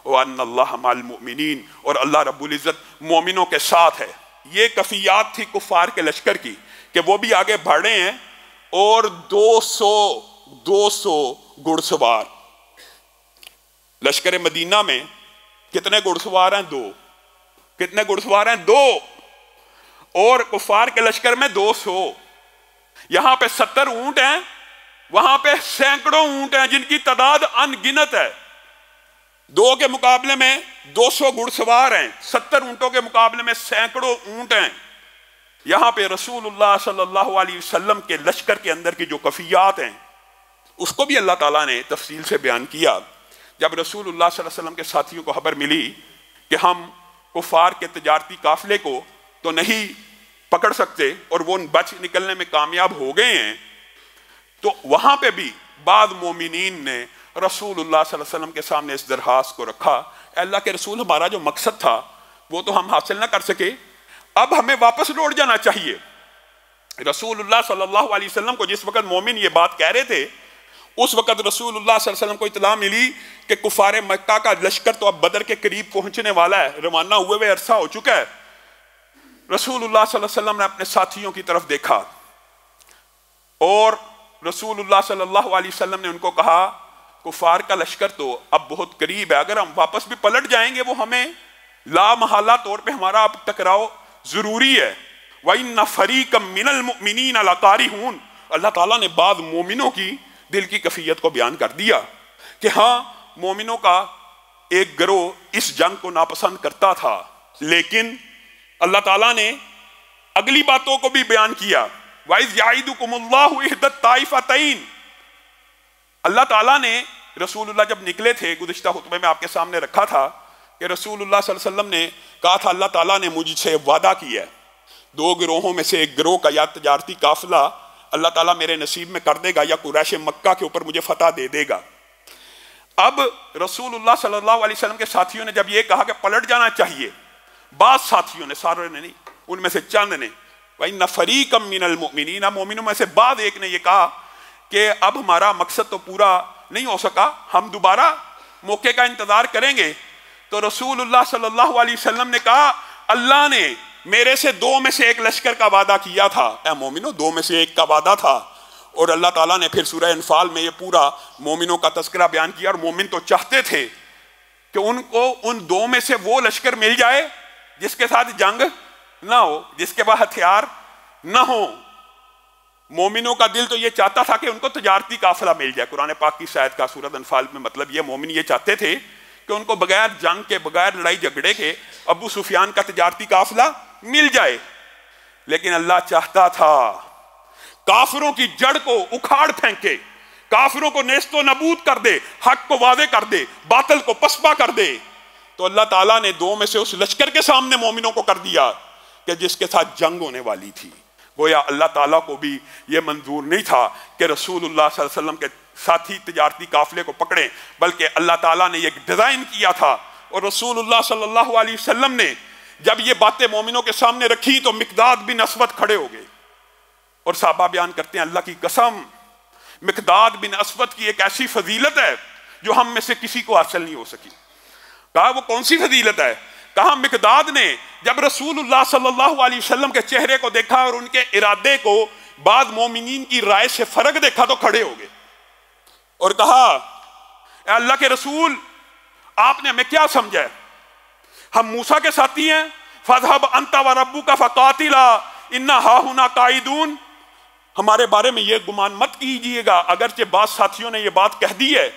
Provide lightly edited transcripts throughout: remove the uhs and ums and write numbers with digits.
व अन्नल्लाह मअल मुमिनीन, और अल्लाह रब्बुल इज़्ज़त मोमिनों के साथ है। ये कफियात थी कुफार के लश्कर की कि वो भी आगे बढ़े हैं और 200 घुड़सवार। लश्कर मदीना में कितने घुड़सवार हैं? 2। कितने घुड़सवार हैं? 2। और कुफार के लश्कर में 200। यहां पे 70 ऊंट हैं, वहां पे सैकड़ों ऊंट हैं जिनकी तादाद अनगिनत है। 2 के मुकाबले में 200 घुड़सवार हैं, 70 ऊंटों के मुकाबले में सैकड़ों ऊंट हैं। यहां पे रसूलुल्लाह सल्लल्लाहु अलैहि वसल्लम के लश्कर के अंदर की जो कफियात हैं उसको भी अल्लाह ताला ने तफसील से बयान किया। जब रसूलुल्लाह सल्लल्लाहु अलैहि वसल्लम के साथियों को खबर मिली कि हम कुफार के तजारती काफिले को तो नहीं पकड़ सकते और वो बच निकलने में कामयाब हो गए हैं, तो वहां पे भी बाद मोमिनीन ने रसूलुल्लाह सल्लल्लाहु अलैहि वसल्लम के सामने इस दरखास्त को रखा, अल्लाह के रसूल हमारा जो मकसद था वो तो हम हासिल ना कर सके, अब हमें वापस लौट जाना चाहिए। रसूलुल्लाह सल्लल्लाहु अलैहि वसल्लम को जिस वक्त मोमिन ये बात कह रहे थे उस वक्त रसूलुल्लाह सल्लल्लाहु अलैहि वसल्लम को इत्तला मिली कि कुफारे मक्का का लश्कर तो अब बदर के करीब पहुंचने वाला है, रवाना हुए हुए अरसा हो चुका है। रसूलुल्लाह सल्लल्लाहु अलैहि वसल्लम ने अपने साथियों की तरफ देखा और रसूलुल्लाह सल्लल्लाहु अलैहि वसल्लम ने उनको कहा कुफार का लश्कर तो अब बहुत करीब है, अगर हम वापस भी पलट जाएंगे वो हमें लामहला तौर पे हमारा अब टकराव जरूरी है। वइन्ना फरीक़म मिनल मुमिनीन लकारिहून, अल्लाह ताला ने बाद मोमिनों की दिल की कफियत को बयान कर दिया कि हाँ मोमिनों का एक गिरोह इस जंग को नापसंद करता था, लेकिन अल्लाह ताला ने अगली बातों को भी बयान किया। वाइज़ याइदुकुमुल्लाहु इहदत ताइफतैन, अल्लाह ताला ने रसूलुल्लाह जब निकले थे, गुज़िश्ता खुतबे में आपके सामने रखा था कि रसूलुल्लाह सल्लल्लाहु अलैहि वसल्लम ने कहा था अल्लाह ताला ने मुझसे वादा किया है 2 गिरोहों में से एक गिरोह का या तजारती काफिला अल्लाह ताला मेरे नसीब में कर देगा या कुरैश मक्का के ऊपर मुझे फतह दे देगा। अब रसूलुल्लाह सल्लल्लाहु अलैहि वसल्लम के साथियों ने जब ये कहा कि पलट जाना चाहिए, बाद साथियों ने, सारे ने नहीं, उनमें से चंद ने, वइन्ना फरीक़म मिनल मुमिनीन, मोमिनों में से बाद एक ने ये कहा कि अब हमारा मकसद तो पूरा नहीं हो सका, हम दोबारा मौके का इंतजार करेंगे। तो रसूलुल्लाह सल्लल्लाहु अलैहि वसल्लम ने कहा अल्लाह ने मेरे से 2 में से 1 लश्कर का वादा किया था, ए मोमिनो 2 में से 1 का वादा था। और अल्लाह ताला ने फिर सूरह अनफाल में ये पूरा मोमिनों का तस्करा बयान किया। और मोमिन तो चाहते थे कि उनको उन 2 में से वो लश्कर मिल जाए जिसके साथ जंग ना हो, जिसके पास हथियार ना हो। मोमिनों का दिल तो ये चाहता था कि उनको तजारती काफिला मिल जाए। कुरान पाक की शायद का सूरत अनफाल में मतलब ये मोमिन ये चाहते थे कि उनको बगैर जंग के, बगैर लड़ाई झगड़े के अबू सुफियान का तजारती काफिला मिल जाए। लेकिन अल्लाह चाहता था काफिरों की जड़ को उखाड़ फेंके, काफिरों को नेस्तो नबूद कर दे, हक को वादे कर दे, बातिल को पसपा कर दे। तो अल्लाह ताला ने 2 में से उस लश्कर के सामने मोमिनों को कर दिया कि जिसके साथ जंग होने वाली थी। गोया अल्लाह ताला को भी यह मंजूर नहीं था कि रसूलुल्लाह सल्लल्लाहु अलैहि वसल्लम के साथी तजारती काफिले को पकड़े, बल्कि अल्लाह ताला ने एक डिजाइन किया था। और रसूलुल्लाह सल्लल्लाहु अलैहि वसल्लम ने जब ये बातें मोमिनों के सामने रखी तो मिकदाद बिन अस्वद खड़े हो गए। और साहबा बयान करते हैं अल्लाह की कसम, मिकदाद बिन अस्वद की एक ऐसी फजीलत है जो हम में से किसी को हासिल नहीं हो सकी। कहा वो कौन सी फजीलत है? कहा मिकदाद ने जब रसूलुल्लाह सल्लल्लाहु अलैहि वसल्लम के चेहरे को देखा और उनके इरादे को बाद मोमिनीन की राय से फर्क देखा तो खड़े हो गए और कहा अल्लाह के रसूल आपने हमें क्या समझा है? हम मूसा के साथी हैं, फज़हब अंता व रब्बुका फकातिला इन्ना हाहुना काइदून। हमारे बारे में ये गुमान मत कीजिएगा, अगरचे बाद साथियों ने ये बात कह दी है,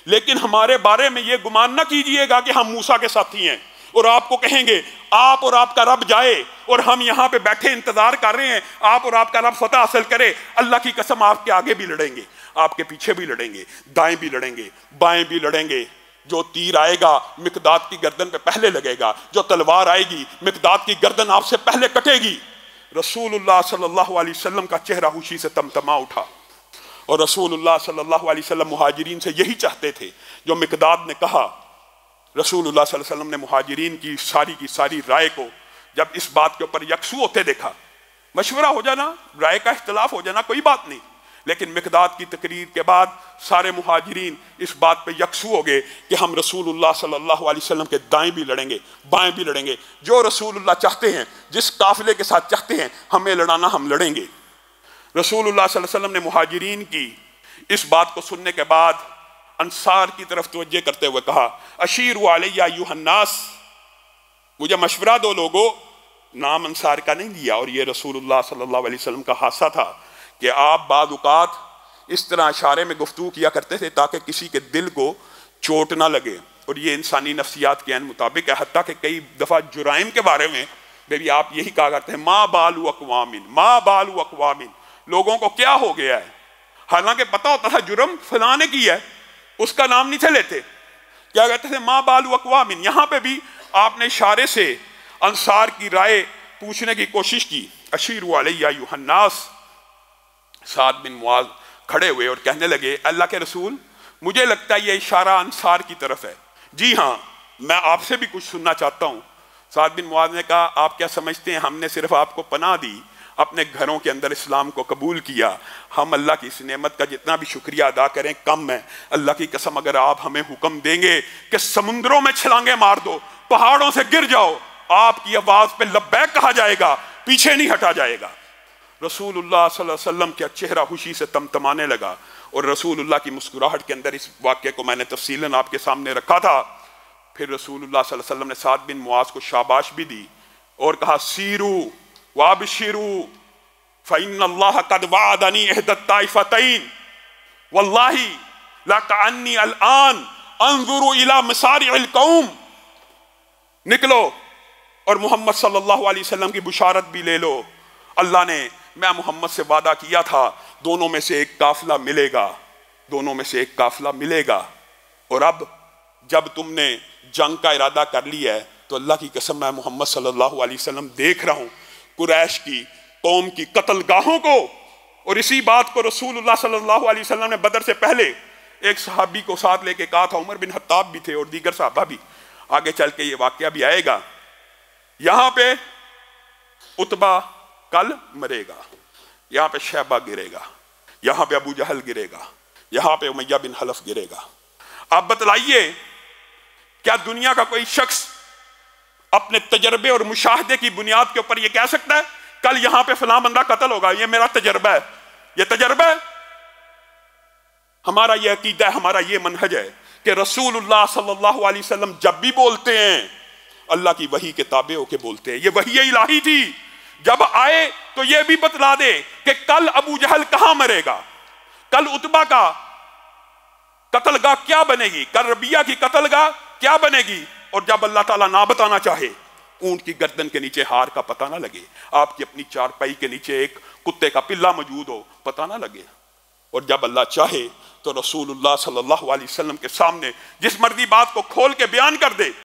लेकिन हमारे बारे में ये गुमान ना कीजिएगा कि हम मूसा के साथी हैं और आपको कहेंगे आप और आपका रब जाए और हम यहाँ पे बैठे इंतजार कर रहे हैं, आप और आपका रब फतह हासिल करे। अल्लाह की कसम आपके आगे भी लड़ेंगे, आपके पीछे भी लड़ेंगे, दाएं भी लड़ेंगे, बाएं भी लड़ेंगे। जो तीर आएगा मिकदाद की गर्दन पे पहले लगेगा, जो तलवार आएगी मिकदाद की गर्दन आपसे पहले कटेगी। रसूलुल्लाह सल्लल्लाहु अलैहि वसल्लम का चेहरा खुशी से तमतमा उठा और रसूलुल्लाह सल्लल्लाहु अलैहि वसल्लम मुहाजिरीन से यही चाहते थे जो मिकदाद ने कहा। रसूलुल्लाह सल्लल्लाहु अलैहि वसल्लम ने मुहाजिरीन की सारी राय को जब इस बात के ऊपर यकसू होते देखा, मशवरा हो जाना, राय का इख्तिलाफ हो जाना कोई बात नहीं, लेकिन मिक़दाद की तकरीर के बाद सारे मुहाजिरीन इस बात पे यकसू हो गए कि हम रसूलुल्लाह सल्लल्लाहु अलैहि वसल्लम के दाएं भी लड़ेंगे, बाएं भी लड़ेंगे। जो रसूलुल्लाह चाहते हैं, जिस काफिले के साथ चाहते हैं हमें लड़ाना, हम लड़ेंगे। रसूलुल्लाह सल्लल्लाहु अलैहि वसल्लम ने मुहाजिरीन की इस बात को सुनने के बाद अंसार की तरफ तवज्जो करते हुए कहा, अशीरु अलैया अय्युहन्नास, मुझे मशवरा दो लोगों। नाम अंसार का नहीं दिया। और ये रसूलुल्लाह सल्लल्लाहु अलैहि वसल्लम का हादसा था कि आप बाद औक़ात इस तरह इशारे में गुफ्तगू किया करते थे ताकि किसी के दिल को चोट ना लगे। और ये इंसानी नफ्सियात के मुताबिक है। हत्ता कि कई दफ़ा जुराइम के बारे में भी आप यही कहा करते हैं, मा बालू अक़वामिन, मा बालू अक़वामिन, लोगों को क्या हो गया है। हालांकि पता होता था जुर्म फलाने की है, उसका नाम नहीं थे लेते, क्या कहते थे, मा बालू अक़वामिन। यहाँ पे भी आपने इशारे से अंसार की राय पूछने की कोशिश की। अशीरु अलैया अय्युहन्नास, साद बिन मुआज़ खड़े हुए और कहने लगे, अल्लाह के रसूल, मुझे लगता है ये इशारा अंसार की तरफ है। जी हाँ, मैं आपसे भी कुछ सुनना चाहता हूँ। साद बिन मुआज़ ने कहा, आप क्या समझते हैं हमने सिर्फ आपको पनाह दी, अपने घरों के अंदर इस्लाम को कबूल किया। हम अल्लाह की इस नेमत का जितना भी शुक्रिया अदा करें कम है। अल्लाह की कसम, अगर आप हमें हुक्म देंगे कि समुद्रों में छलांगे मार दो, पहाड़ों से गिर जाओ, आपकी आवाज पे लब्बैक कहा जाएगा, पीछे नहीं हटा जाएगा। रसूलुल्लाह सल्लल्लाहु अलैहि वसल्लम का चेहरा खुशी से तमतमाने लगा। और रसूलुल्लाह की मुस्कुराहट के अंदर इस वाक्य को मैंने तफसीलन आपके सामने रखा था। फिर रसूलुल्लाह सल्लल्लाहु अलैहि वसल्लम ने साद बिन मुआज़ को शाबाश भी दी और कहा, सीरू वाबशिरू फ़इन्नल्लाह क़द वअदनी इहदत ताइफ़तैन वल्लाहि लकअन्नी अलआन अंज़ुरु इला मसारिअल कौम। निकलो और मोहम्मद सल्लल्लाहु अलैहि वसल्लम की बुशारत भी ले लो। अल्लाह ने, मैं मोहम्मद से वादा किया था, दोनों में से एक काफिला मिलेगा, दोनों में से एक काफिला मिलेगा। और अब जब तुमने जंग का इरादा कर लिया है तो अल्लाह की कसम, मैं मोहम्मद सल्लल्लाहु अलैहि वसल्लम देख रहा हूँ कुरैश की कौम की कत्लगाहों को। और इसी बात को रसूलुल्लाह सल्लल्लाहु अलैहि वसल्लम ने बदर से पहले एक सहाबी को साथ लेके कहा था। उमर बिन खत्ताब भी थे और दीगर सहाबा भी। आगे चल के ये वाकया भी आएगा। यहां पे उतबा कल मरेगा, यहां पे शैबा गिरेगा, यहां पे अबू जहल गिरेगा, यहां पे उमैया बिन हलफ गिरेगा। आप बतलाइए, क्या दुनिया का कोई शख्स अपने तजर्बे और मुशाहदे की बुनियाद के ऊपर यह कह सकता है कल यहां पे फलां बंदा कत्ल होगा, ये मेरा तजर्बा है, ये तजर्बा है। हमारा ये अकीदा है, हमारा ये मनहज है कि रसूलुल्लाह सल्लल्लाहु अलैहि वसल्लम जब भी बोलते हैं अल्लाह की वही के ताबे होके बोलते हैं। ये वही इलाही थी। जब आए तो ये भी बतला दे कि कल अबू जहल कहां मरेगा, कल उतबा का कत्लगाह क्या बनेगी, कल रबिया की कत्लगाह क्या बनेगी। और जब अल्लाह ताला ना बताना चाहे, ऊंट की गर्दन के नीचे हार का पता ना लगे, आपकी अपनी चारपाई के नीचे एक कुत्ते का पिल्ला मौजूद हो, पता ना लगे। और जब अल्लाह चाहे तो रसूलुल्लाह सल्लल्लाहु अलैहि वसल्लम के सामने जिस मर्जी बात को खोल के बयान कर दे।